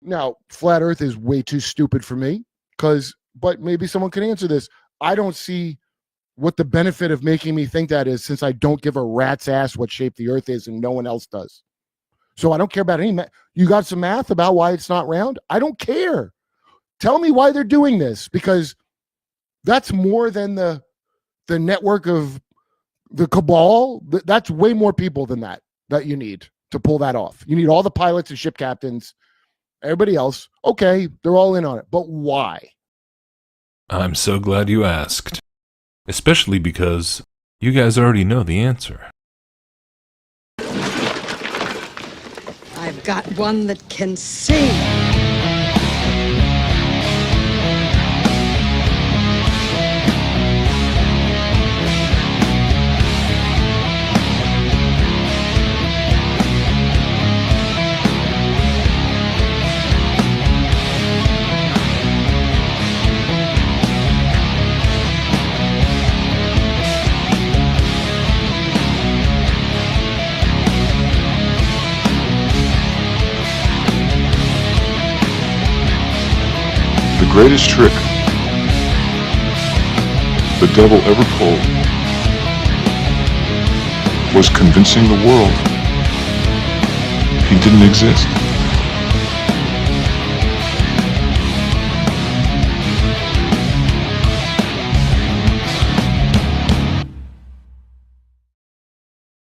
Now, flat Earth is way too stupid for me but maybe someone can answer this. I don't see what the benefit of making me think that is, since I don't give a rat's ass what shape the Earth is and no one else does. So I don't care about any math. You got some math about why it's not round? I don't care. Tell me why they're doing this, because that's more than the network of the cabal. That's way more people than that you need to pull that off. You need all the pilots and ship captains, everybody else. Okay, they're all in on it. But why? I'm so glad you asked. Especially because you guys already know the answer. I've got one that can sing. The greatest trick the devil ever pulled was convincing the world he didn't exist.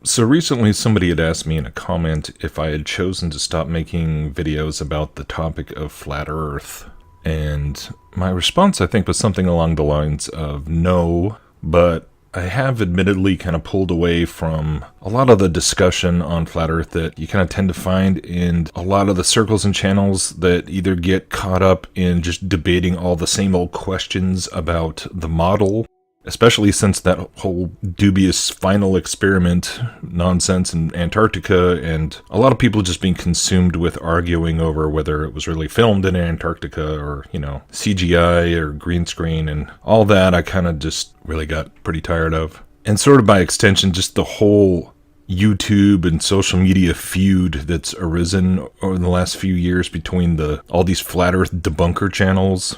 So recently somebody had asked me in a comment if I had chosen to stop making videos about the topic of flat Earth. And my response, I think, was something along the lines of no, but I have admittedly kind of pulled away from a lot of the discussion on flat Earth that you kind of tend to find in a lot of the circles and channels that either get caught up in just debating all the same old questions about the model, especially since that whole dubious final experiment nonsense in Antarctica, and a lot of people just being consumed with arguing over whether it was really filmed in Antarctica or, CGI or green screen, and all that I kind of just really got pretty tired of. And sort of by extension, just the whole YouTube and social media feud that's arisen over the last few years between all these flat Earth debunker channels,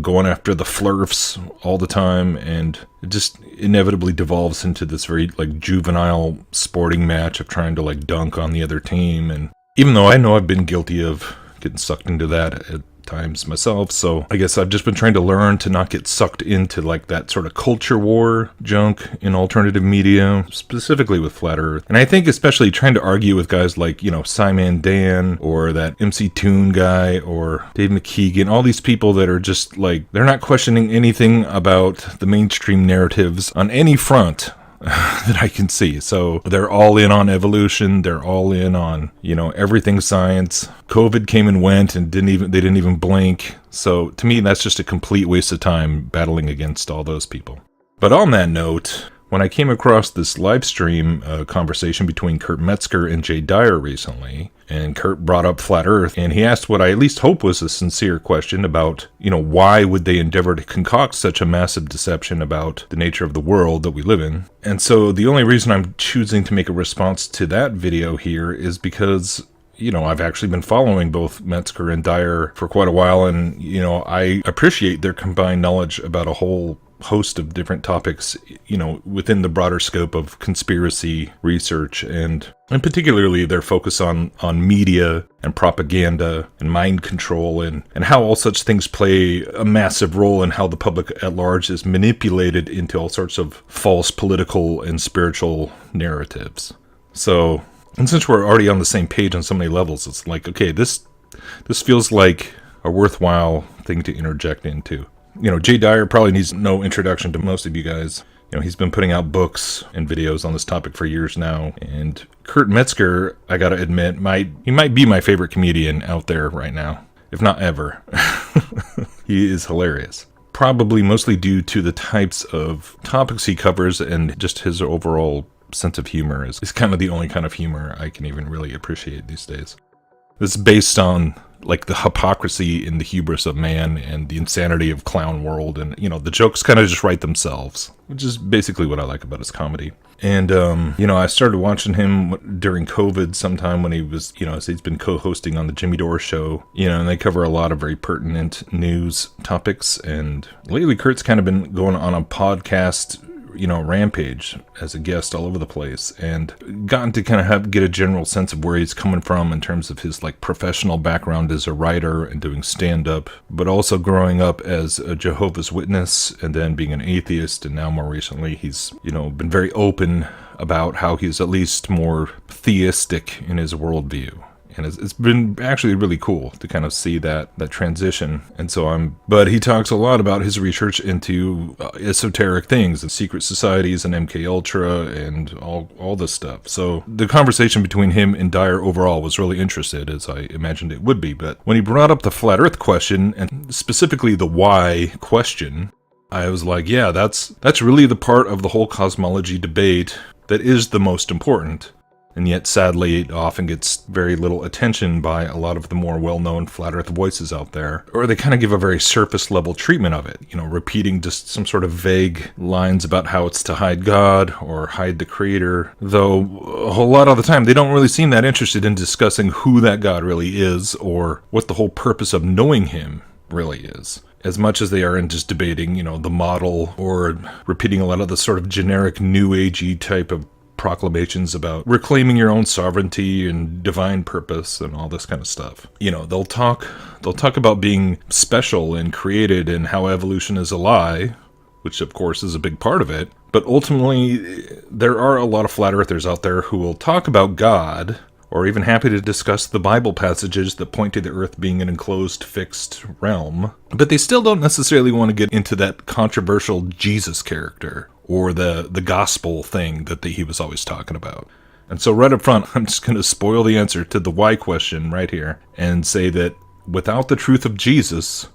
going after the flurfs all the time, and it just inevitably devolves into this very juvenile sporting match of trying to dunk on the other team. And even though I know I've been guilty of getting sucked into that at times myself, so I guess I've just been trying to learn to not get sucked into that sort of culture war junk in alternative media, specifically with flat Earth. And I think especially trying to argue with guys like Simon Dan or that MC Toon guy or Dave McKeegan, all these people that are just they're not questioning anything about the mainstream narratives on any front that I can see. So they're all in on evolution. They're all in on, everything science. COVID came and went and they didn't even blink. So to me, that's just a complete waste of time battling against all those people. But on that note, when I came across this live stream conversation between Kurt Metzger and Jay Dyer recently, and Kurt brought up flat Earth, and he asked what I at least hope was a sincere question about, why would they endeavor to concoct such a massive deception about the nature of the world that we live in? And so the only reason I'm choosing to make a response to that video here is because I've actually been following both Metzger and Dyer for quite a while, and, I appreciate their combined knowledge about a whole host of different topics, within the broader scope of conspiracy research, and particularly their focus on media and propaganda and mind control, and how all such things play a massive role in how the public at large is manipulated into all sorts of false political and spiritual narratives. So, and since we're already on the same page on so many levels, it's okay, this feels like a worthwhile thing to interject into. Jay Dyer probably needs no introduction to most of you guys. He's been putting out books and videos on this topic for years now. And Kurt Metzger, I gotta admit, he might be my favorite comedian out there right now, if not ever. He is hilarious. Probably mostly due to the types of topics he covers, and just his overall sense of humor is kind of the only kind of humor I can even really appreciate these days. It's based on the hypocrisy and the hubris of man and the insanity of clown world, and the jokes kind of just write themselves, which is basically what I like about his comedy. And, I started watching him during COVID sometime when he was, as he's been co-hosting on the Jimmy Dore show, and they cover a lot of very pertinent news topics. And lately, Kurt's kind of been going on a podcast, rampage as a guest all over the place, and gotten to kind of get a general sense of where he's coming from in terms of his professional background as a writer and doing stand-up, but also growing up as a Jehovah's Witness and then being an atheist. And now more recently he's been very open about how he's at least more theistic in his worldview. And it's been actually really cool to kind of see that transition. And so but he talks a lot about his research into esoteric things and secret societies and MK Ultra and all this stuff. So the conversation between him and Dyer overall was really interesting, as I imagined it would be. But when he brought up the flat earth question, and specifically the why question, I was like, yeah, that's really the part of the whole cosmology debate that is the most important. And yet, sadly, it often gets very little attention by a lot of the more well-known flat earth voices out there. Or they kind of give a very surface-level treatment of it, repeating just some sort of vague lines about how it's to hide God or hide the Creator. Though, a whole lot of the time, they don't really seem that interested in discussing who that God really is or what the whole purpose of knowing Him really is, as much as they are in just debating, the model or repeating a lot of the sort of generic New Agey type of proclamations about reclaiming your own sovereignty and divine purpose and all this kind of stuff. They'll talk about being special and created and how evolution is a lie, which of course is a big part of it. But ultimately, there are a lot of flat earthers out there who will talk about God, or even happy to discuss the Bible passages that point to the earth being an enclosed, fixed realm. But they still don't necessarily want to get into that controversial Jesus character, or the gospel thing that he was always talking about. And so right up front, I'm just going to spoil the answer to the why question right here, and say that without the truth of Jesus,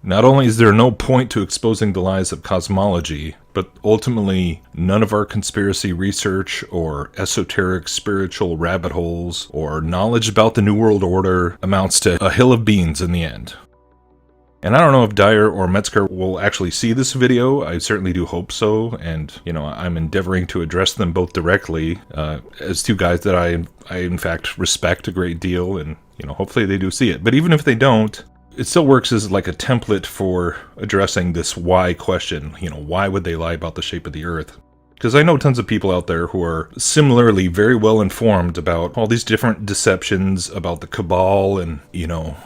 not only is there no point to exposing the lies of cosmology, but ultimately none of our conspiracy research or esoteric spiritual rabbit holes or knowledge about the New World Order amounts to a hill of beans in the end. And I don't know if Dyer or Metzger will actually see this video. I certainly do hope so. And, I'm endeavoring to address them both directly as two guys that I in fact respect a great deal. And, hopefully they do see it. But even if they don't, it still works as like a template for addressing this why question. Why would they lie about the shape of the earth? Because I know tons of people out there who are similarly very well informed about all these different deceptions about the cabal and,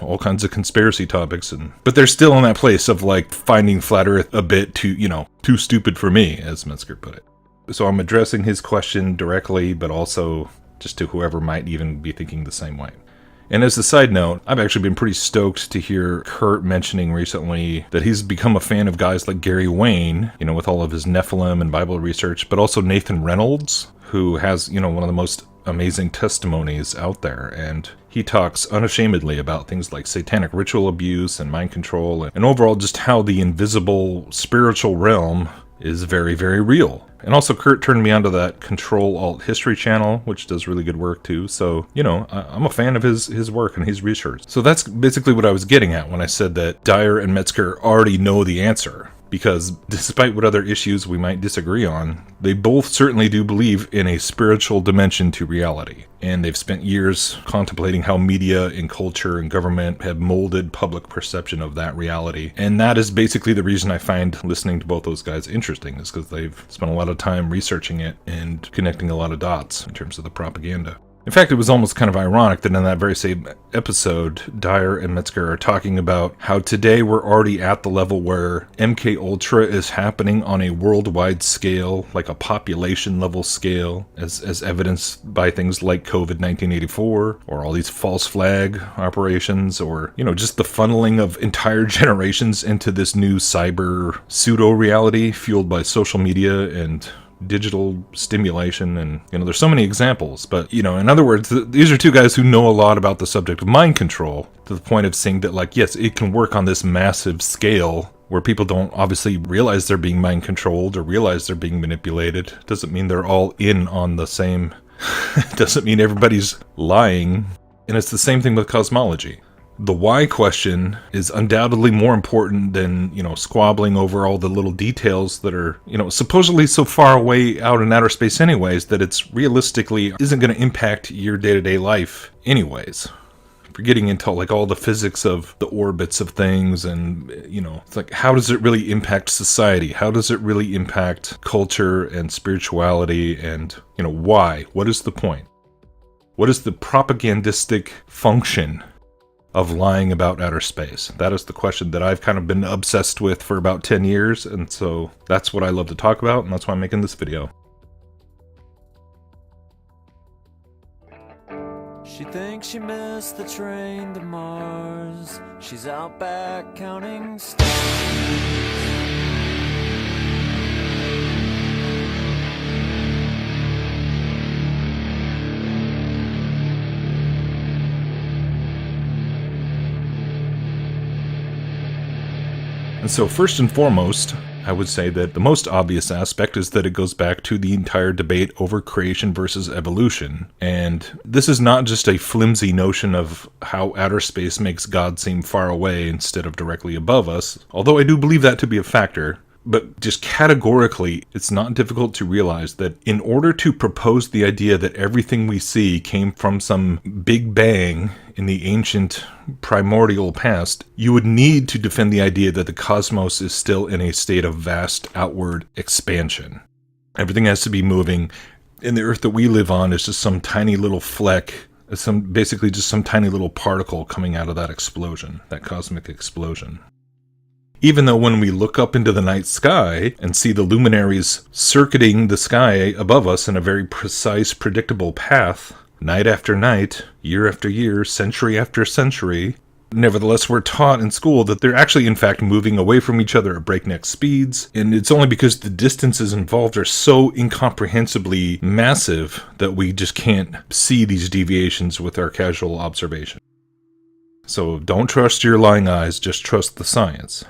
all kinds of conspiracy topics. But they're still in that place of finding flat earth a bit too stupid for me, as Metzger put it. So I'm addressing his question directly, but also just to whoever might even be thinking the same way. And as a side note, I've actually been pretty stoked to hear Kurt mentioning recently that he's become a fan of guys like Gary Wayne, with all of his Nephilim and Bible research, but also Nathan Reynolds, who has, one of the most amazing testimonies out there. And he talks unashamedly about things like satanic ritual abuse and mind control, and overall just how the invisible spiritual realm is very, very real. And also Kurt turned me onto that Control Alt History channel, which does really good work too. So, I'm a fan of his work and his research. So that's basically what I was getting at when I said that Dyer and Metzger already know the answer. Because despite what other issues we might disagree on, they both certainly do believe in a spiritual dimension to reality. And they've spent years contemplating how media and culture and government have molded public perception of that reality. And that is basically the reason I find listening to both those guys interesting, is because they've spent a lot of time researching it and connecting a lot of dots in terms of the propaganda. In fact, it was almost kind of ironic that in that very same episode, Dyer and Metzger are talking about how today we're already at the level where MK Ultra is happening on a worldwide scale, like a population level scale, as evidenced by things like COVID 1984, or all these false flag operations, or, just the funneling of entire generations into this new cyber pseudo-reality fueled by social media and digital stimulation. And there's so many examples, but in other words, these are two guys who know a lot about the subject of mind control, to the point of saying that yes, it can work on this massive scale where people don't obviously realize they're being mind controlled or realize they're being manipulated. Doesn't mean they're all in on the same doesn't mean everybody's lying. And it's the same thing with cosmology. The why question is undoubtedly more important than, squabbling over all the little details that are, supposedly so far away out in outer space anyways, that it's realistically isn't going to impact your day-to-day life anyways. For getting into like all the physics of the orbits of things and, it's like, how does it really impact society? How does it really impact culture and spirituality? And, why? What is the point? What is the propagandistic function of lying about outer space? That is the question that I've kind of been obsessed with for about 10 years, and so that's what I love to talk about, and that's why I'm making this video. She thinks she missed the train to Mars. She's out back counting stars. And so first and foremost, I would say that the most obvious aspect is that it goes back to the entire debate over creation versus evolution. And this is not just a flimsy notion of how outer space makes God seem far away instead of directly above us, although I do believe that to be a factor. But just categorically, it's not difficult to realize that in order to propose the idea that everything we see came from some big bang in the ancient primordial past, you would need to defend the idea that the cosmos is still in a state of vast outward expansion. Everything has to be moving, and the Earth that we live on is just some tiny little fleck, basically just some tiny little particle coming out of that explosion, that cosmic explosion. Even though when we look up into the night sky and see the luminaries circuiting the sky above us in a very precise, predictable path, night after night, year after year, century after century, nevertheless we're taught in school that they're actually in fact moving away from each other at breakneck speeds, and it's only because the distances involved are so incomprehensibly massive that we just can't see these deviations with our casual observation. So don't trust your lying eyes, just trust the science.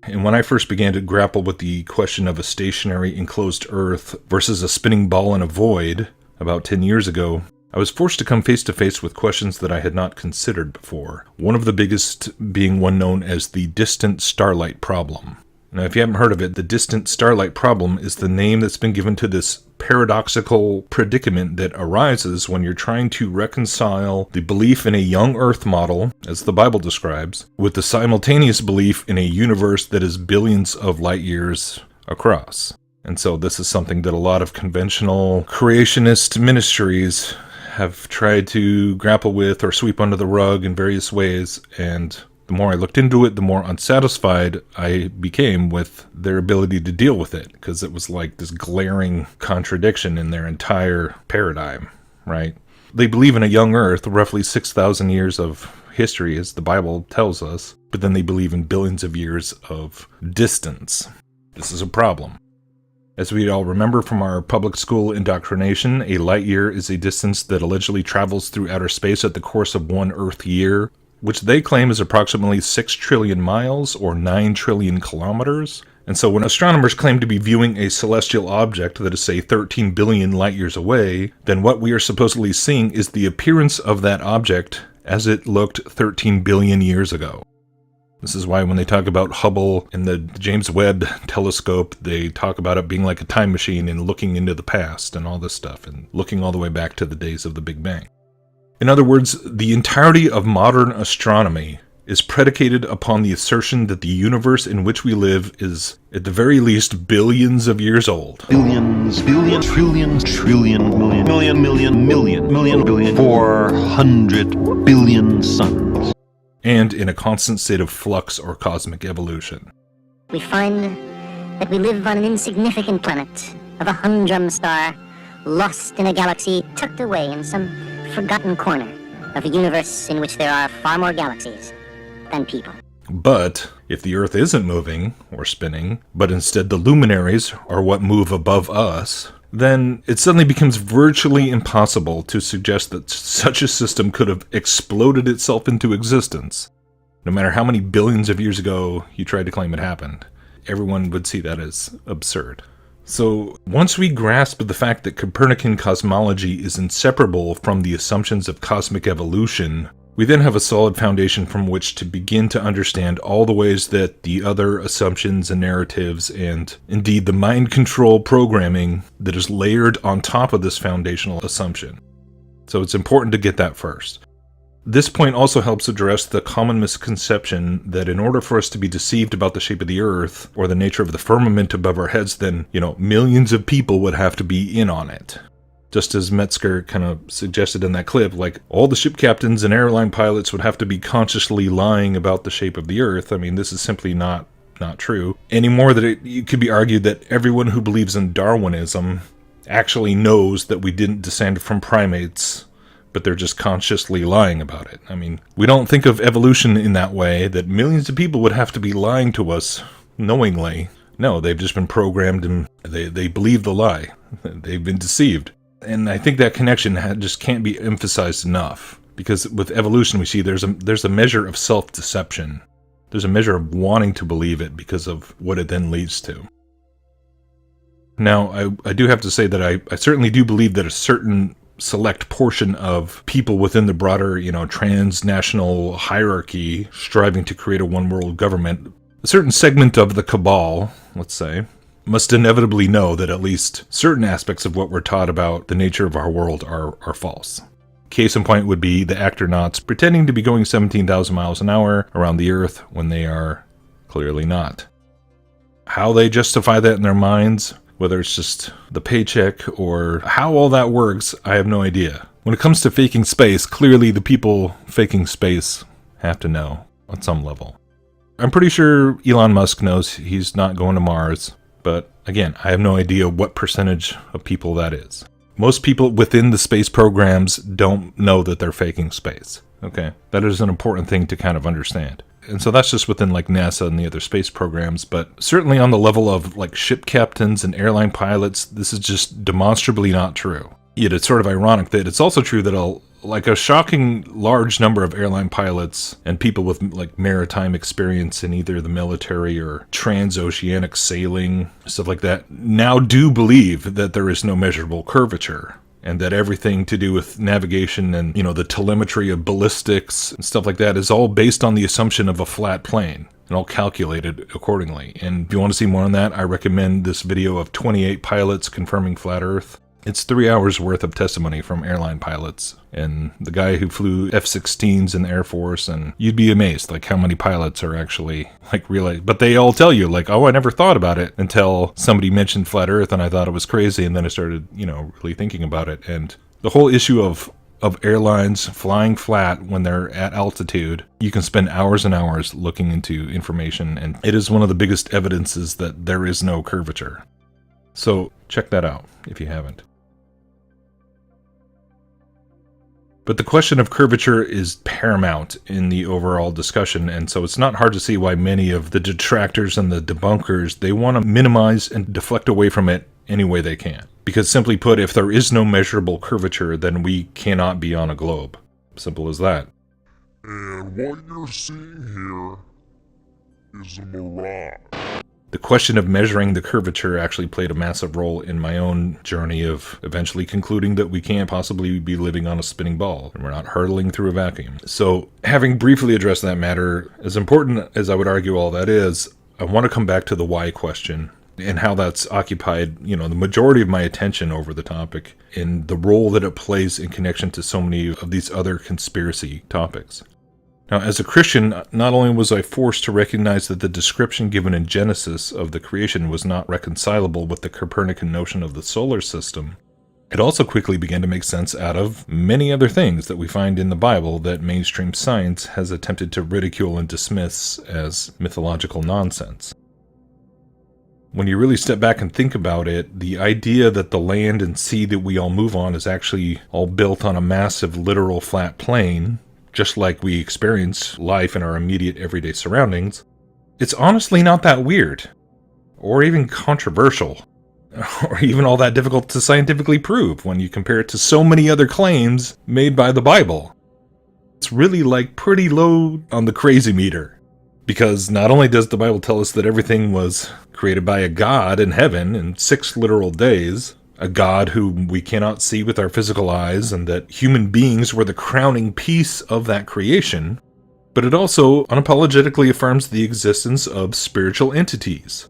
And when I first began to grapple with the question of a stationary enclosed Earth versus a spinning ball in a void about 10 years ago, I was forced to come face to face with questions that I had not considered before. One of the biggest being one known as the distant starlight problem. Now, if you haven't heard of it, the distant starlight problem is the name that's been given to this paradoxical predicament that arises when you're trying to reconcile the belief in a young Earth model, as the Bible describes, with the simultaneous belief in a universe that is billions of light years across. And so this is something that a lot of conventional creationist ministries have tried to grapple with or sweep under the rug in various ways, and the more I looked into it, the more unsatisfied I became with their ability to deal with it, because it was like this glaring contradiction in their entire paradigm, right? They believe in a young Earth, roughly 6,000 years of history, as the Bible tells us, but then they believe in billions of years of distance. This is a problem. As we all remember from our public school indoctrination, a light year is a distance that allegedly travels through outer space at the course of one Earth year, which they claim is approximately 6 trillion miles or 9 trillion kilometers. And so when astronomers claim to be viewing a celestial object that is, say, 13 billion light years away, then what we are supposedly seeing is the appearance of that object as it looked 13 billion years ago. This is why when they talk about Hubble and the James Webb telescope, they talk about it being like a time machine and looking into the past and all this stuff, and looking all the way back to the days of the Big Bang. In other words, the entirety of modern astronomy is predicated upon the assertion that the universe in which we live is, at the very least, billions of years old. Billions, billion, trillions, trillion, million, million, million, million, million, billion, 400 billion suns. And in a constant state of flux or cosmic evolution. We find that we live on an insignificant planet of a humdrum star, lost in a galaxy tucked away in some forgotten corner of a universe in which there are far more galaxies than people. But if the Earth isn't moving or spinning, but instead the luminaries are what move above us, then it suddenly becomes virtually impossible to suggest that such a system could have exploded itself into existence. No matter how many billions of years ago you tried to claim it happened, everyone would see that as absurd. So once we grasp the fact that Copernican cosmology is inseparable from the assumptions of cosmic evolution, We then have a solid foundation from which to begin to understand all the ways that the other assumptions and narratives, and indeed the mind control programming that is layered on top of this foundational assumption. So it's important to get that first. This point also helps address the common misconception that in order for us to be deceived about the shape of the earth or the nature of the firmament above our heads, then, millions of people would have to be in on it. Just as Metzger kind of suggested in that clip, like all the ship captains and airline pilots would have to be consciously lying about the shape of the earth. I mean, this is simply not true. Any more that it could be argued that everyone who believes in Darwinism actually knows that we didn't descend from primates, but they're just consciously lying about it. I mean, we don't think of evolution in that way, that millions of people would have to be lying to us knowingly. No, they've just been programmed and they believe the lie. They've been deceived. And I think that connection just can't be emphasized enough. Because with evolution, we see there's a measure of self-deception. There's a measure of wanting to believe it because of what it then leads to. Now, I do have to say that I certainly do believe that a certain select portion of people within the broader, transnational hierarchy striving to create a one-world government, a certain segment of the cabal, let's say, must inevitably know that at least certain aspects of what we're taught about the nature of our world are false. Case in point would be the astronauts pretending to be going 17,000 miles an hour around the Earth when they are clearly not. How they justify that in their minds, whether it's just the paycheck or how all that works, I have no idea. When it comes to faking space, clearly the people faking space have to know on some level. I'm pretty sure Elon Musk knows he's not going to Mars, but again, I have no idea what percentage of people that is. Most people within the space programs don't know that they're faking space. Okay, that is an important thing to kind of understand. And so that's just within like NASA and the other space programs, but certainly on the level of like ship captains and airline pilots, this is just demonstrably not true. Yet it's sort of ironic that it's also true that a shocking large number of airline pilots and people with like maritime experience in either the military or transoceanic sailing, stuff like that, now do believe that there is no measurable curvature. And that everything to do with navigation and, the telemetry of ballistics and stuff like that is all based on the assumption of a flat plane and all calculated accordingly. And if you want to see more on that, I recommend this video of 28 pilots confirming flat Earth. It's 3 hours worth of testimony from airline pilots and the guy who flew F-16s in the Air Force, and you'd be amazed like how many pilots are actually like realize, but they all tell you like, oh, I never thought about it until somebody mentioned flat Earth and I thought it was crazy, and then I started, really thinking about it. And the whole issue of airlines flying flat when they're at altitude, you can spend hours and hours looking into information, and it is one of the biggest evidences that there is no curvature. So check that out if you haven't. But the question of curvature is paramount in the overall discussion, and so it's not hard to see why many of the detractors and the debunkers, they want to minimize and deflect away from it any way they can. Because simply put, if there is no measurable curvature, then we cannot be on a globe. Simple as that. And what you're seeing here is a mirage. The question of measuring the curvature actually played a massive role in my own journey of eventually concluding that we can't possibly be living on a spinning ball, and we're not hurtling through a vacuum. So, having briefly addressed that matter, as important as I would argue all that is, I want to come back to the why question, and how that's occupied, the majority of my attention over the topic, and the role that it plays in connection to so many of these other conspiracy topics. Now, as a Christian, not only was I forced to recognize that the description given in Genesis of the creation was not reconcilable with the Copernican notion of the solar system, it also quickly began to make sense out of many other things that we find in the Bible that mainstream science has attempted to ridicule and dismiss as mythological nonsense. When you really step back and think about it, the idea that the land and sea that we all move on is actually all built on a massive literal flat plane, just like we experience life in our immediate everyday surroundings, it's honestly not that weird, or even controversial, or even all that difficult to scientifically prove when you compare it to so many other claims made by the Bible. It's really like pretty low on the crazy meter, because not only does the Bible tell us that everything was created by a God in heaven in 6 literal days, a God whom we cannot see with our physical eyes, and that human beings were the crowning piece of that creation. But it also unapologetically affirms the existence of spiritual entities.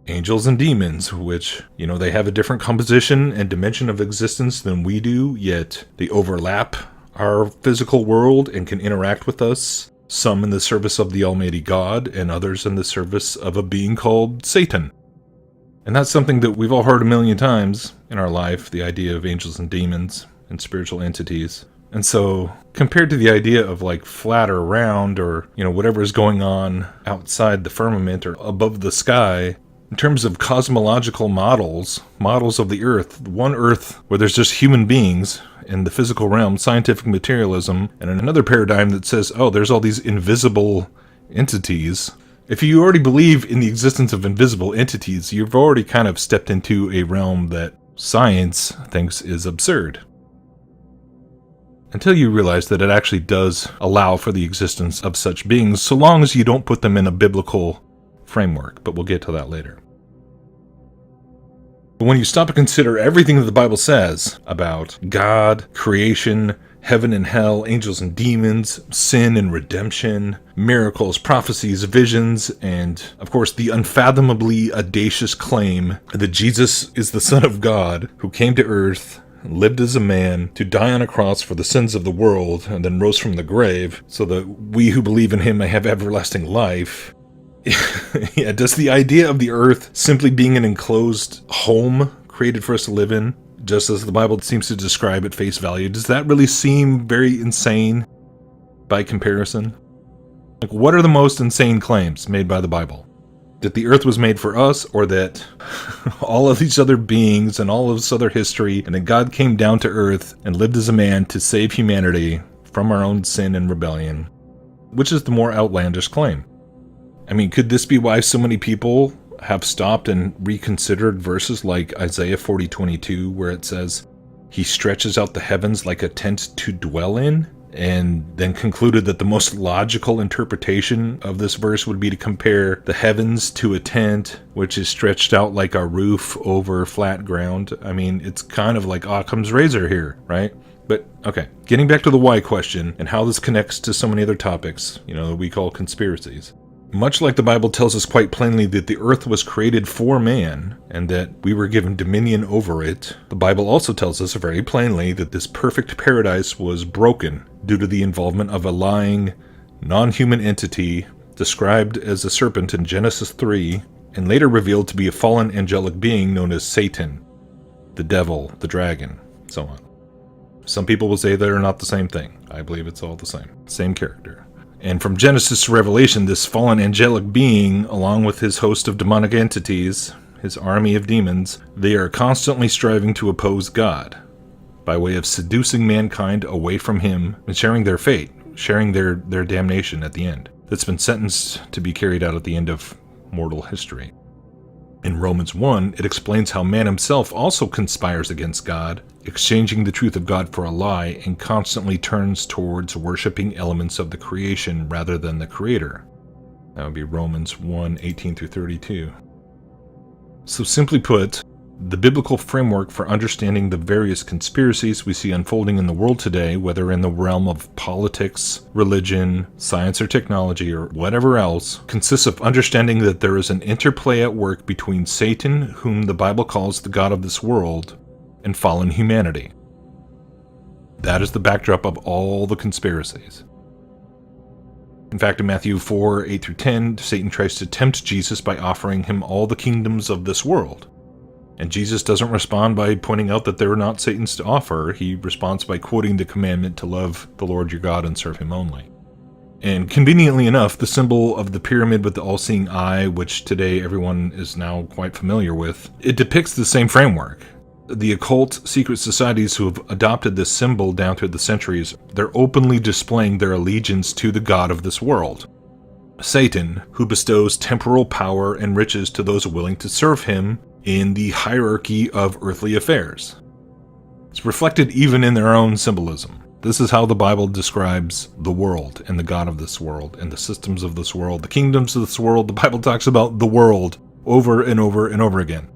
Angels and demons, which, they have a different composition and dimension of existence than we do, yet they overlap our physical world and can interact with us, some in the service of the Almighty God, and others in the service of a being called Satan. And that's something that we've all heard a million times in our life, the idea of angels and demons and spiritual entities. And so, compared to the idea of flat or round or, whatever is going on outside the firmament or above the sky, in terms of cosmological models of the Earth, one Earth where there's just human beings in the physical realm, scientific materialism, and another paradigm that says, oh, there's all these invisible entities. If you already believe in the existence of invisible entities, you've already kind of stepped into a realm that science thinks is absurd. Until you realize that it actually does allow for the existence of such beings, so long as you don't put them in a biblical framework, but we'll get to that later. But when you stop to consider everything that the Bible says about God, creation, heaven and hell, angels and demons, sin and redemption, miracles, prophecies, visions, and, of course, the unfathomably audacious claim that Jesus is the Son of God who came to earth, lived as a man, to die on a cross for the sins of the world, and then rose from the grave, so that we who believe in him may have everlasting life. Yeah, does the idea of the earth simply being an enclosed home created for us to live in, just as the Bible seems to describe at face value, does that really seem very insane by comparison? What are the most insane claims made by the Bible? That the earth was made for us, or that all of these other beings and all of this other history, and that God came down to earth and lived as a man to save humanity from our own sin and rebellion? Which is the more outlandish claim? I mean, could this be why so many people have stopped and reconsidered verses like Isaiah 40:22, where it says, "He stretches out the heavens like a tent to dwell in," and then concluded that the most logical interpretation of this verse would be to compare the heavens to a tent, which is stretched out like a roof over flat ground? I mean, it's kind of like Occam's razor here, right? But, okay, getting back to the why question and how this connects to so many other topics, that we call conspiracies. Much like the Bible tells us quite plainly that the earth was created for man, and that we were given dominion over it, the Bible also tells us very plainly that this perfect paradise was broken due to the involvement of a lying, non-human entity described as a serpent in Genesis 3, and later revealed to be a fallen angelic being known as Satan, the devil, the dragon, so on. Some people will say they're not the same thing. I believe it's all the same character. And from Genesis to Revelation, this fallen angelic being, along with his host of demonic entities, his army of demons, they are constantly striving to oppose God, by way of seducing mankind away from him and sharing their fate, sharing their damnation at the end, that's been sentenced to be carried out at the end of mortal history. In Romans 1, it explains how man himself also conspires against God, exchanging the truth of God for a lie, and constantly turns towards worshiping elements of the creation rather than the Creator. That would be Romans 1:18-32. So simply put, the biblical framework for understanding the various conspiracies we see unfolding in the world today, whether in the realm of politics, religion, science or technology, or whatever else, consists of understanding that there is an interplay at work between Satan, whom the Bible calls the god of this world, and fallen humanity. That is the backdrop of all the conspiracies. In fact, in Matthew 4:8-10, Satan tries to tempt Jesus by offering him all the kingdoms of this world. And Jesus doesn't respond by pointing out that they're not Satan's to offer. He responds by quoting the commandment to love the Lord your God and serve him only. And conveniently enough, the symbol of the pyramid with the all-seeing eye, which today everyone is now quite familiar with, it depicts the same framework. The occult secret societies who have adopted this symbol down through the centuries, they're openly displaying their allegiance to the god of this world, Satan, who bestows temporal power and riches to those willing to serve him in the hierarchy of earthly affairs. It's reflected even in their own symbolism. This is how the Bible describes the world and the god of this world and the systems of this world, the kingdoms of this world. The Bible talks about the world over and over and over again.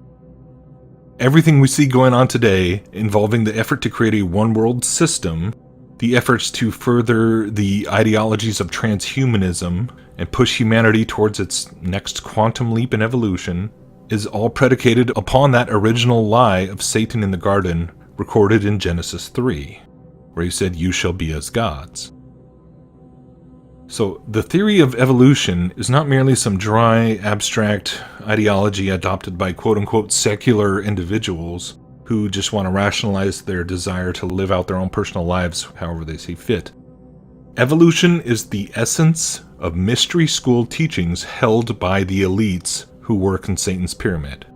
Everything we see going on today involving the effort to create a one-world system, the efforts to further the ideologies of transhumanism and push humanity towards its next quantum leap in evolution, is all predicated upon that original lie of Satan in the garden recorded in Genesis 3, where he said, "You shall be as gods." So the theory of evolution is not merely some dry, abstract ideology adopted by quote-unquote secular individuals who just want to rationalize their desire to live out their own personal lives however they see fit. Evolution is the essence of mystery school teachings held by the elites who work in Satan's pyramid.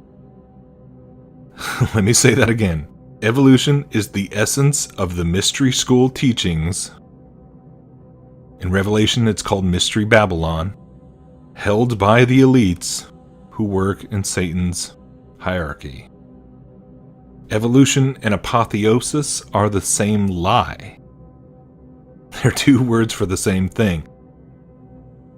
Let me say that again. Evolution is the essence of the mystery school teachings. In Revelation, it's called Mystery Babylon, held by the elites who work in Satan's hierarchy. Evolution and apotheosis are the same lie. They're two words for the same thing.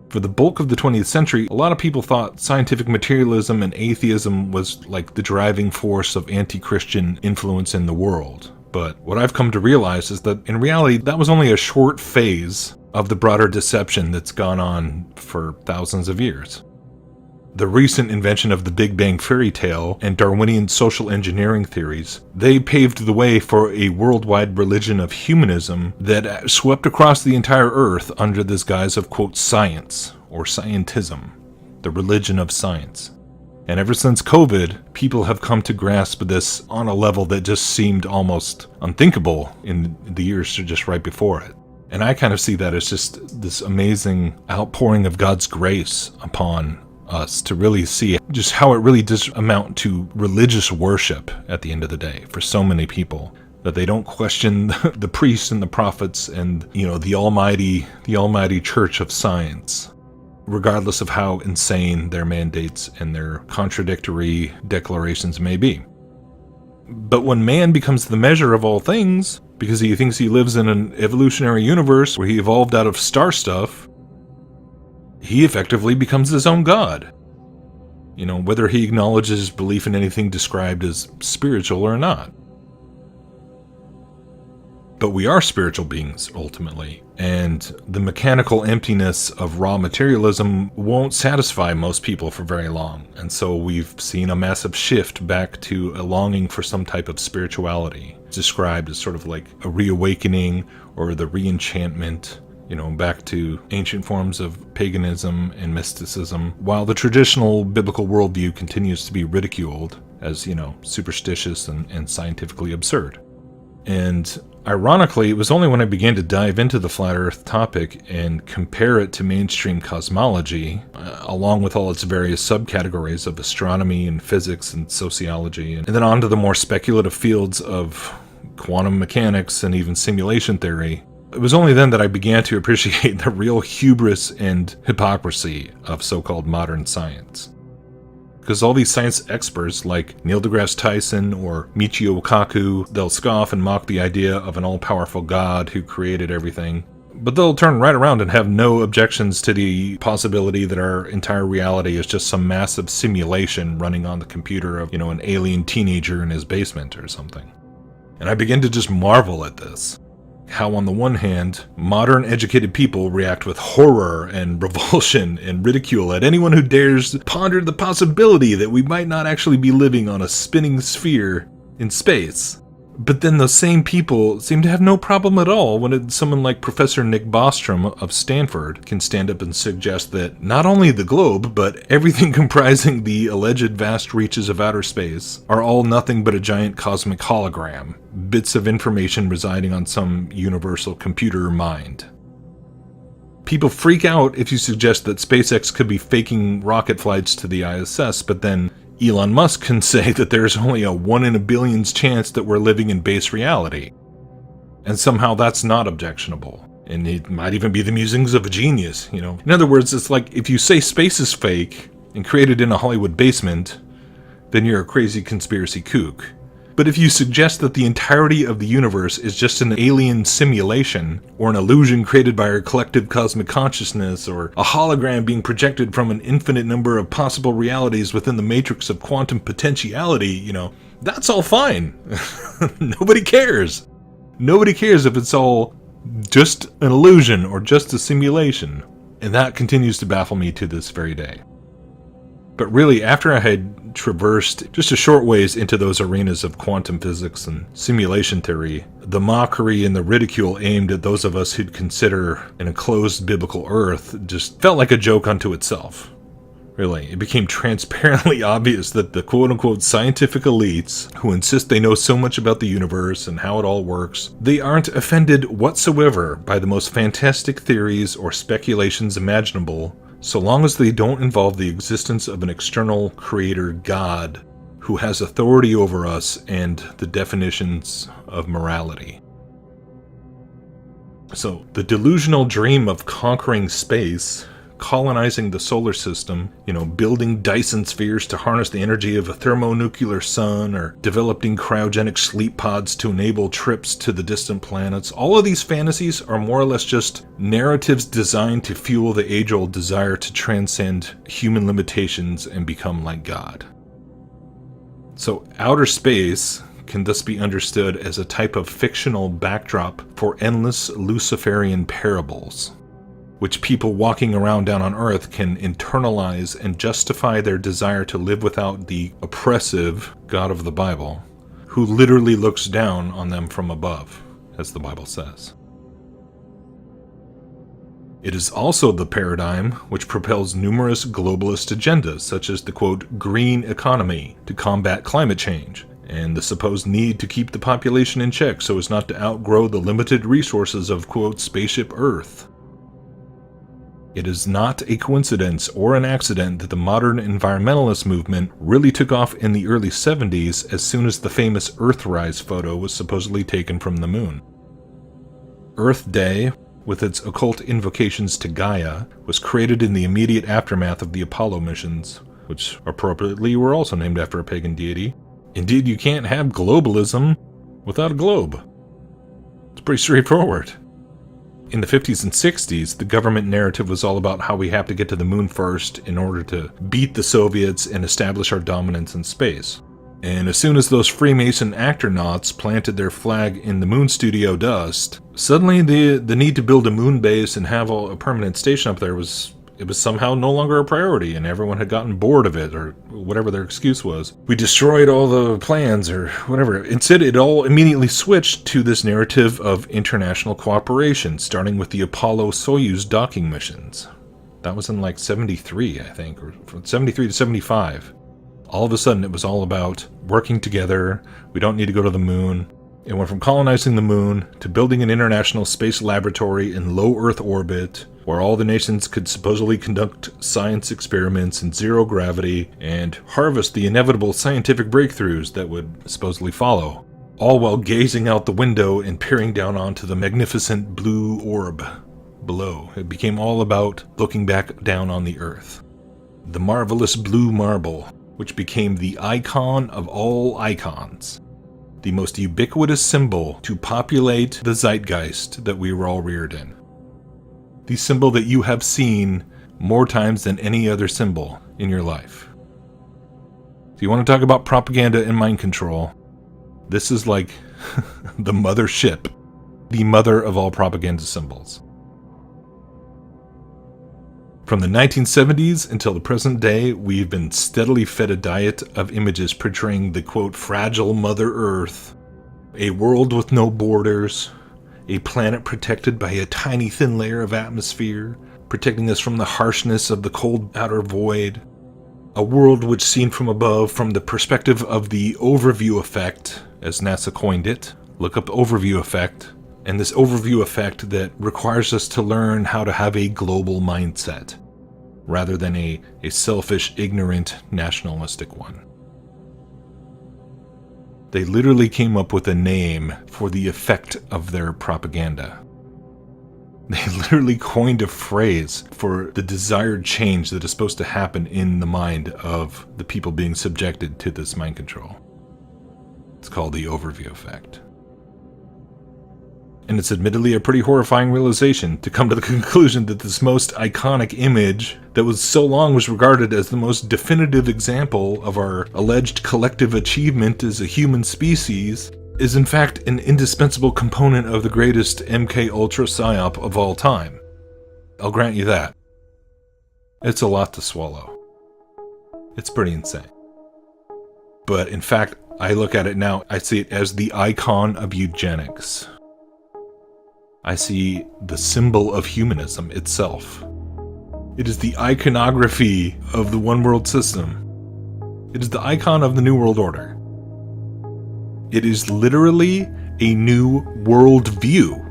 For the bulk of the 20th century, a lot of people thought scientific materialism and atheism was like the driving force of anti-Christian influence in the world. But what I've come to realize is that in reality, that was only a short phase of the broader deception that's gone on for thousands of years. The recent invention of the Big Bang fairy tale and Darwinian social engineering theories, they paved the way for a worldwide religion of humanism that swept across the entire earth under this guise of, quote, science, or scientism, the religion of science. And ever since COVID, people have come to grasp this on a level that just seemed almost unthinkable in the years just right before it. And I kind of see that as just this amazing outpouring of God's grace upon us to really see just how it really does amount to religious worship at the end of the day for so many people, that they don't question the priests and the prophets and, you know, the almighty church of science, regardless of how insane their mandates and their contradictory declarations may be. But when man becomes the measure of all things, because he thinks he lives in an evolutionary universe where he evolved out of star stuff, he effectively becomes his own god. You know, whether he acknowledges belief in anything described as spiritual or not. But we are spiritual beings, ultimately, and the mechanical emptiness of raw materialism won't satisfy most people for very long, and so we've seen a massive shift back to a longing for some type of spirituality, described as sort of like a reawakening or the reenchantment, you know, back to ancient forms of paganism and mysticism, while the traditional biblical worldview continues to be ridiculed as, you know, superstitious and scientifically absurd. And ironically, it was only when I began to dive into the flat earth topic and compare it to mainstream cosmology, along with all its various subcategories of astronomy and physics and sociology, and then onto the more speculative fields of quantum mechanics and even simulation theory, it was only then that I began to appreciate the real hubris and hypocrisy of so-called modern science. Because all these science experts like Neil deGrasse Tyson or Michio Kaku, they'll scoff and mock the idea of an all-powerful God who created everything, but they'll turn right around and have no objections to the possibility that our entire reality is just some massive simulation running on the computer of, you know, an alien teenager in his basement or something. And I begin to just marvel at this. How on the one hand, modern educated people react with horror and revulsion and ridicule at anyone who dares ponder the possibility that we might not actually be living on a spinning sphere in space. But then those same people seem to have no problem at all when someone like Professor Nick Bostrom of Stanford can stand up and suggest that not only the globe, but everything comprising the alleged vast reaches of outer space are all nothing but a giant cosmic hologram, bits of information residing on some universal computer mind. People freak out if you suggest that SpaceX could be faking rocket flights to the ISS, but then Elon Musk can say that there's only a 1 in a billion's chance that we're living in base reality. And somehow that's not objectionable. And it might even be the musings of a genius, you know. In other words, it's like if you say space is fake and created in a Hollywood basement, then you're a crazy conspiracy kook. But if you suggest that the entirety of the universe is just an alien simulation, or an illusion created by our collective cosmic consciousness, or a hologram being projected from an infinite number of possible realities within the matrix of quantum potentiality, that's all fine. Nobody cares. Nobody cares if it's all just an illusion or just a simulation. And that continues to baffle me to this very day. But really, after I had traversed just a short ways into those arenas of quantum physics and simulation theory, the mockery and the ridicule aimed at those of us who'd consider an enclosed biblical earth just felt like a joke unto itself. Really, it became transparently obvious that the quote-unquote scientific elites, who insist they know so much about the universe and how it all works, they aren't offended whatsoever by the most fantastic theories or speculations imaginable, so long as they don't involve the existence of an external creator God who has authority over us and the definitions of morality. So, the delusional dream of conquering space, colonizing the solar system, building Dyson spheres to harness the energy of a thermonuclear sun, or developing cryogenic sleep pods to enable trips to the distant planets. All of these fantasies are more or less just narratives designed to fuel the age-old desire to transcend human limitations and become like God. So outer space can thus be understood as a type of fictional backdrop for endless Luciferian parables, which people walking around down on Earth can internalize and justify their desire to live without the oppressive God of the Bible, who literally looks down on them from above, as the Bible says. It is also the paradigm which propels numerous globalist agendas, such as the quote, green economy to combat climate change, and the supposed need to keep the population in check so as not to outgrow the limited resources of quote, spaceship Earth. It is not a coincidence or an accident that the modern environmentalist movement really took off in the early 70s as soon as the famous Earthrise photo was supposedly taken from the moon. Earth Day, with its occult invocations to Gaia, was created in the immediate aftermath of the Apollo missions, which appropriately were also named after a pagan deity. Indeed, you can't have globalism without a globe. It's pretty straightforward. In the 50s and 60s, the government narrative was all about how we have to get to the moon first in order to beat the Soviets and establish our dominance in space. And as soon as those Freemason actronauts planted their flag in the moon studio dust, suddenly the need to build a moon base and have a permanent station up there was somehow no longer a priority, and everyone had gotten bored of it, or whatever their excuse was. We destroyed all the plans, or whatever. Instead, it all immediately switched to this narrative of international cooperation, starting with the Apollo-Soyuz docking missions. That was in 73, I think, or from 73 to 75. All of a sudden, it was all about working together. We don't need to go to the moon. It went from colonizing the moon to building an international space laboratory in low Earth orbit, where all the nations could supposedly conduct science experiments in zero gravity and harvest the inevitable scientific breakthroughs that would supposedly follow, all while gazing out the window and peering down onto the magnificent blue orb below. It became all about looking back down on the Earth. The marvelous blue marble, which became the icon of all icons, the most ubiquitous symbol to populate the zeitgeist that we were all reared in. The symbol that you have seen more times than any other symbol in your life. If you want to talk about propaganda and mind control, this is like the mothership, the mother of all propaganda symbols. From the 1970s until the present day, we've been steadily fed a diet of images portraying the quote, fragile Mother Earth, a world with no borders, a planet protected by a tiny thin layer of atmosphere, protecting us from the harshness of the cold outer void. A world which, seen from above, from the perspective of the overview effect, as NASA coined it. Look up overview effect. And this overview effect that requires us to learn how to have a global mindset, rather than a selfish, ignorant, nationalistic one. They literally came up with a name for the effect of their propaganda. They literally coined a phrase for the desired change that is supposed to happen in the mind of the people being subjected to this mind control. It's called the overview effect. And it's admittedly a pretty horrifying realization to come to the conclusion that this most iconic image that was so long was regarded as the most definitive example of our alleged collective achievement as a human species is in fact an indispensable component of the greatest MK Ultra PSYOP of all time. I'll grant you that. It's a lot to swallow. It's pretty insane. But in fact, I look at it now, I see it as the icon of eugenics. I see the symbol of humanism itself. It is the iconography of the one world system. It is the icon of the New World Order. It is literally a new world view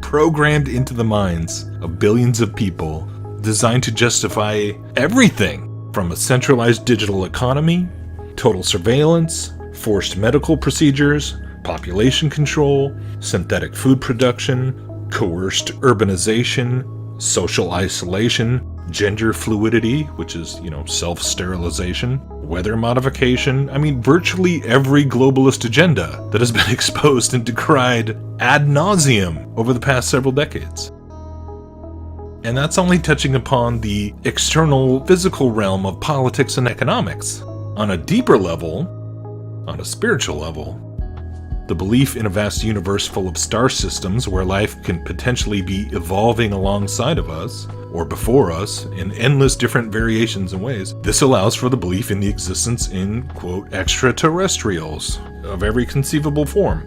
programmed into the minds of billions of people, designed to justify everything from a centralized digital economy, total surveillance, forced medical procedures, population control, synthetic food production, coerced urbanization, social isolation, gender fluidity, which is, self-sterilization, weather modification. I mean, virtually every globalist agenda that has been exposed and decried ad nauseum over the past several decades. And that's only touching upon the external physical realm of politics and economics. On a deeper level, on a spiritual level, the belief in a vast universe full of star systems where life can potentially be evolving alongside of us, or before us, in endless different variations and ways. This allows for the belief in the existence in, quote, extraterrestrials of every conceivable form.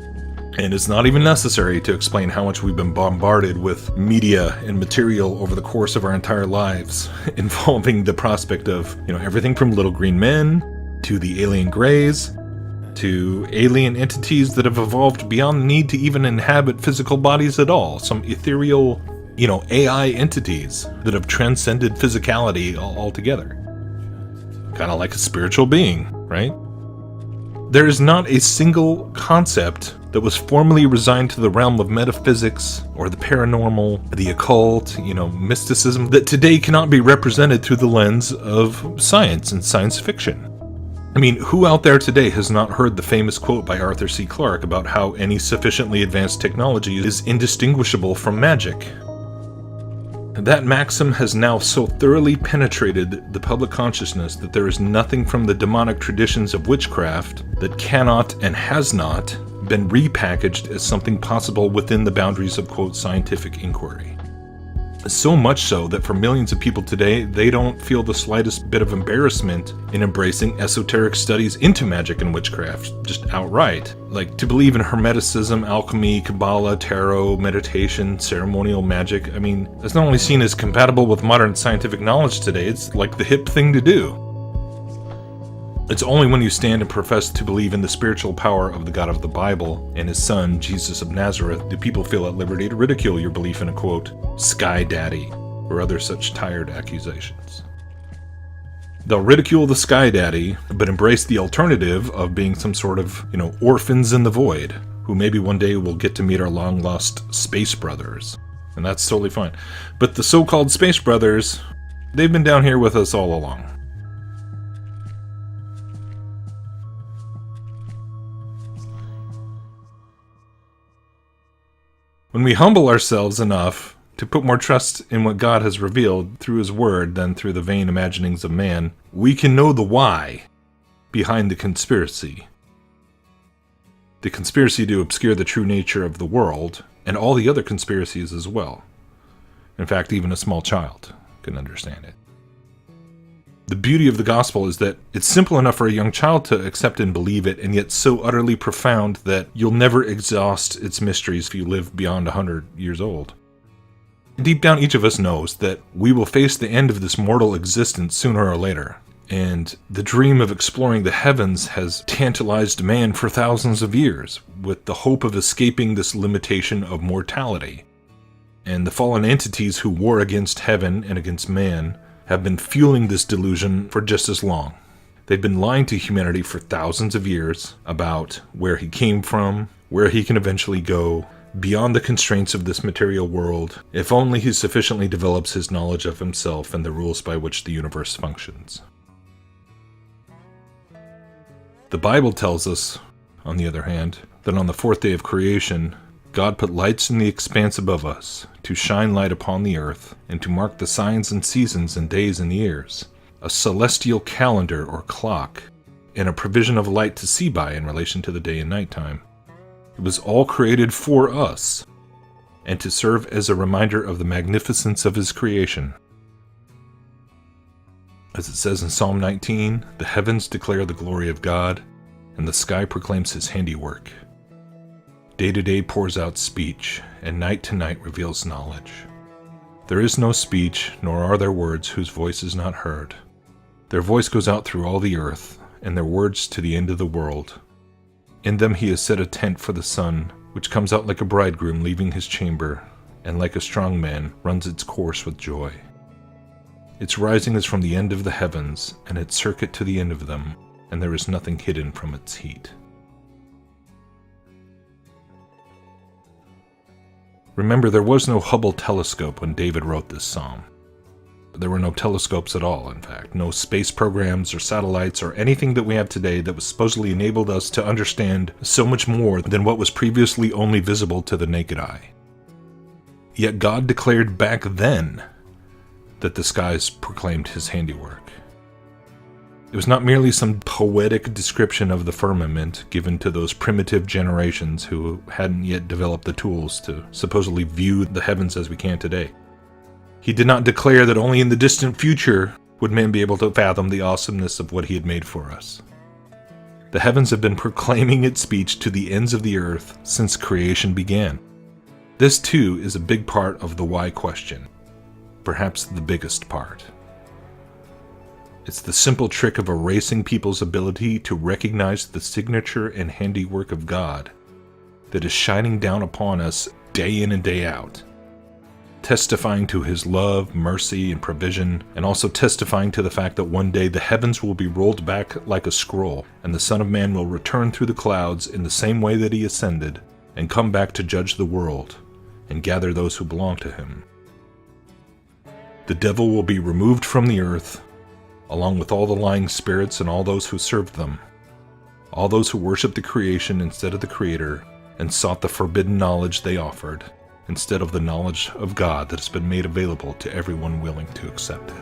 And it's not even necessary to explain how much we've been bombarded with media and material over the course of our entire lives, involving the prospect of, everything from little green men, to the alien greys, to alien entities that have evolved beyond the need to even inhabit physical bodies at all. Some ethereal, AI entities that have transcended physicality altogether. Kind of like a spiritual being, right? There is not a single concept that was formerly resigned to the realm of metaphysics or the paranormal, the occult, mysticism, that today cannot be represented through the lens of science and science fiction. I mean, who out there today has not heard the famous quote by Arthur C. Clarke about how any sufficiently advanced technology is indistinguishable from magic? That maxim has now so thoroughly penetrated the public consciousness that there is nothing from the demonic traditions of witchcraft that cannot and has not been repackaged as something possible within the boundaries of, quote, scientific inquiry. So much so that for millions of people today, they don't feel the slightest bit of embarrassment in embracing esoteric studies into magic and witchcraft, just outright. Like, to believe in hermeticism, alchemy, Kabbalah, tarot, meditation, ceremonial magic, I mean, that's not only seen as compatible with modern scientific knowledge today, it's like the hip thing to do. It's only when you stand and profess to believe in the spiritual power of the God of the Bible and his son, Jesus of Nazareth, do people feel at liberty to ridicule your belief in a, quote, sky daddy, or other such tired accusations. They'll ridicule the sky daddy, but embrace the alternative of being some sort of, orphans in the void, who maybe one day will get to meet our long-lost space brothers. And that's totally fine. But the so-called space brothers, they've been down here with us all along. When we humble ourselves enough to put more trust in what God has revealed through his word than through the vain imaginings of man, we can know the why behind the conspiracy. The conspiracy to obscure the true nature of the world, and all the other conspiracies as well. In fact, even a small child can understand it. The beauty of the gospel is that it's simple enough for a young child to accept and believe it, and yet so utterly profound that you'll never exhaust its mysteries if you live beyond 100 years old. Deep down, each of us knows that we will face the end of this mortal existence sooner or later, and the dream of exploring the heavens has tantalized man for thousands of years, with the hope of escaping this limitation of mortality. And the fallen entities who war against heaven and against man have been fueling this delusion for just as long. They've been lying to humanity for thousands of years about where he came from, where he can eventually go, beyond the constraints of this material world, if only he sufficiently develops his knowledge of himself and the rules by which the universe functions. The Bible tells us, on the other hand, that on the fourth day of creation, God put lights in the expanse above us, to shine light upon the earth, and to mark the signs and seasons and days and years, a celestial calendar or clock, and a provision of light to see by in relation to the day and night time. It was all created for us, and to serve as a reminder of the magnificence of His creation. As it says in Psalm 19, the heavens declare the glory of God, and the sky proclaims His handiwork. Day to day pours out speech, and night to night reveals knowledge. There is no speech, nor are there words whose voice is not heard. Their voice goes out through all the earth, and their words to the end of the world. In them He has set a tent for the sun, which comes out like a bridegroom leaving his chamber, and like a strong man runs its course with joy. Its rising is from the end of the heavens, and its circuit to the end of them, and there is nothing hidden from its heat. Remember, there was no Hubble telescope when David wrote this psalm. There were no telescopes at all, in fact, no space programs or satellites or anything that we have today that was supposedly enabled us to understand so much more than what was previously only visible to the naked eye. Yet God declared back then that the skies proclaimed His handiwork. It was not merely some poetic description of the firmament given to those primitive generations who hadn't yet developed the tools to supposedly view the heavens as we can today. He did not declare that only in the distant future would man be able to fathom the awesomeness of what He had made for us. The heavens have been proclaiming its speech to the ends of the earth since creation began. This too is a big part of the why question, perhaps the biggest part. It's the simple trick of erasing people's ability to recognize the signature and handiwork of God that is shining down upon us day in and day out, testifying to His love, mercy, and provision, and also testifying to the fact that one day the heavens will be rolled back like a scroll, and the Son of Man will return through the clouds in the same way that He ascended, and come back to judge the world, and gather those who belong to Him. The devil will be removed from the earth, along with all the lying spirits and all those who served them, all those who worshiped the creation instead of the Creator, and sought the forbidden knowledge they offered, instead of the knowledge of God that has been made available to everyone willing to accept it.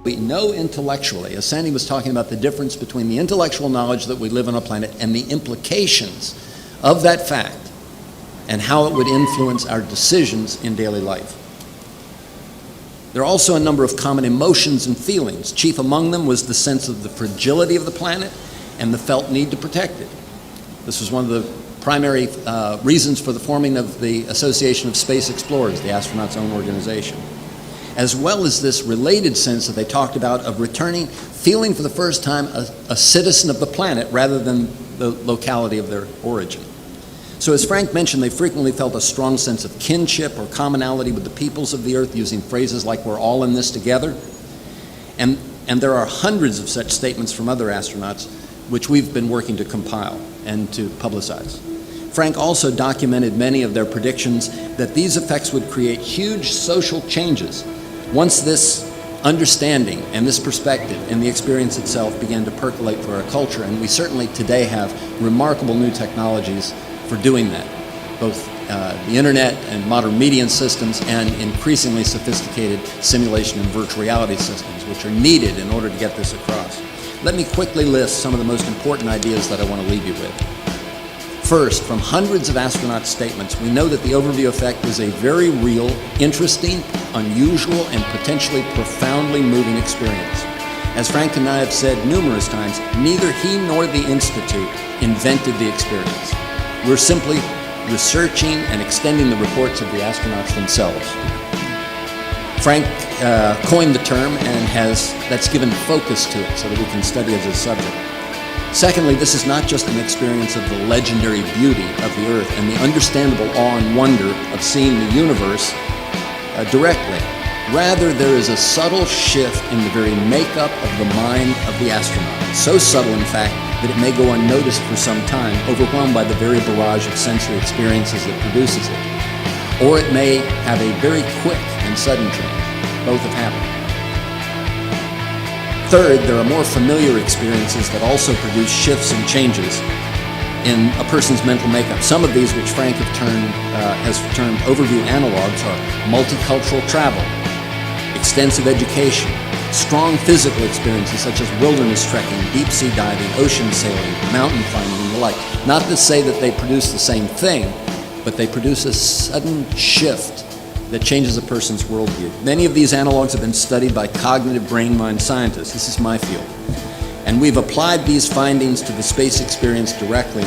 We know intellectually, as Sandy was talking about the difference between the intellectual knowledge that we live on a planet and the implications of that fact and how it would influence our decisions in daily life. There are also a number of common emotions and feelings. Chief among them was the sense of the fragility of the planet and the felt need to protect it. This was one of the primary reasons for the forming of the Association of Space Explorers, the astronauts' own organization, as well as this related sense that they talked about of returning, feeling for the first time a citizen of the planet rather than the locality of their origin. So as Frank mentioned, they frequently felt a strong sense of kinship or commonality with the peoples of the Earth, using phrases like "we're all in this together." And there are hundreds of such statements from other astronauts, which we've been working to compile and to publicize. Frank also documented many of their predictions that these effects would create huge social changes once this understanding and this perspective and the experience itself began to percolate through our culture. And we certainly today have remarkable new technologies for doing that, both the internet and modern media systems and increasingly sophisticated simulation and virtual reality systems, which are needed in order to get this across. Let me quickly list some of the most important ideas that I want to leave you with. First, from hundreds of astronaut statements, we know that the overview effect is a very real, interesting, unusual, and potentially profoundly moving experience. As Frank and I have said numerous times, neither he nor the Institute invented the experience. We're simply researching and extending the reports of the astronauts themselves. Frank coined the term, and that's given focus to it so that we can study it as a subject. Secondly, this is not just an experience of the legendary beauty of the Earth and the understandable awe and wonder of seeing the universe directly. Rather, there is a subtle shift in the very makeup of the mind of the astronaut. So subtle, in fact, that it may go unnoticed for some time, overwhelmed by the very barrage of sensory experiences that produces it. Or it may have a very quick and sudden change. Both have happened. Third, there are more familiar experiences that also produce shifts and changes in a person's mental makeup. Some of these, which Frank has termed overview analogs, are multicultural travel, extensive education, strong physical experiences such as wilderness trekking, deep sea diving, ocean sailing, mountain climbing, and the like. Not to say that they produce the same thing, but they produce a sudden shift that changes a person's worldview. Many of these analogs have been studied by cognitive brain-mind scientists. This is my field. And we've applied these findings to the space experience directly.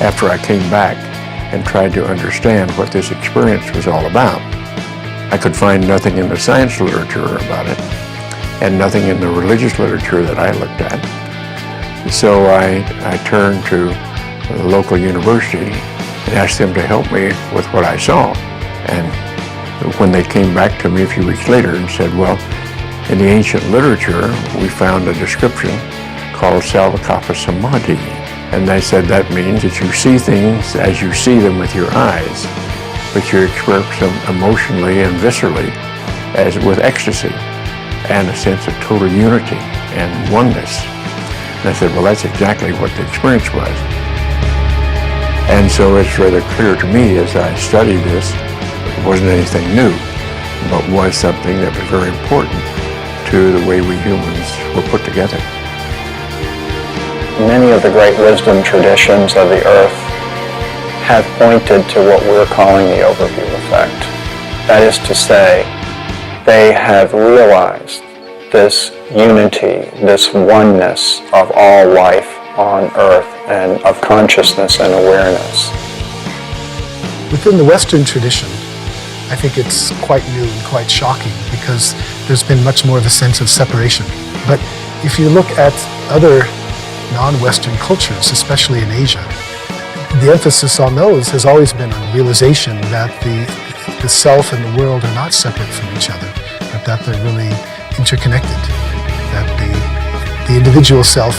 After I came back and tried to understand what this experience was all about, I could find nothing in the science literature about it and nothing in the religious literature that I looked at. So I turned to the local university and asked them to help me with what I saw. And when they came back to me a few weeks later and said, well, in the ancient literature, we found a description called Salvakapa Samadhi. And they said that means that you see things as you see them with your eyes, but you experience them emotionally and viscerally, as with ecstasy and a sense of total unity and oneness. And I said, well, that's exactly what the experience was. And so it's rather clear to me as I studied this, it wasn't anything new, but was something that was very important to the way we humans were put together. Many of the great wisdom traditions of the earth have pointed to what we're calling the overview effect. That is to say, they have realized this unity, this oneness of all life on earth and of consciousness and awareness. Within the Western tradition, I think it's quite new and quite shocking because there's been much more of a sense of separation. But if you look at other non-Western cultures, especially in Asia, the emphasis on those has always been on realization that the self and the world are not separate from each other, but that they're really interconnected, that the individual self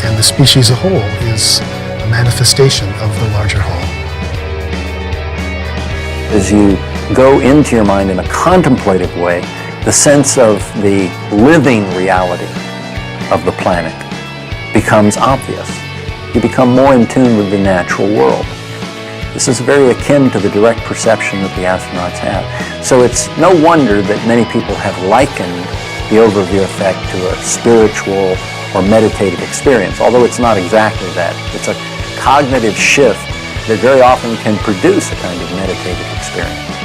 and the species as a whole is a manifestation of the larger whole. As you go into your mind in a contemplative way, the sense of the living reality of the planet becomes obvious. You become more in tune with the natural world. This is very akin to the direct perception that the astronauts have. So it's no wonder that many people have likened the overview effect to a spiritual or meditative experience, although it's not exactly that. It's a cognitive shift that very often can produce a kind of meditative experience.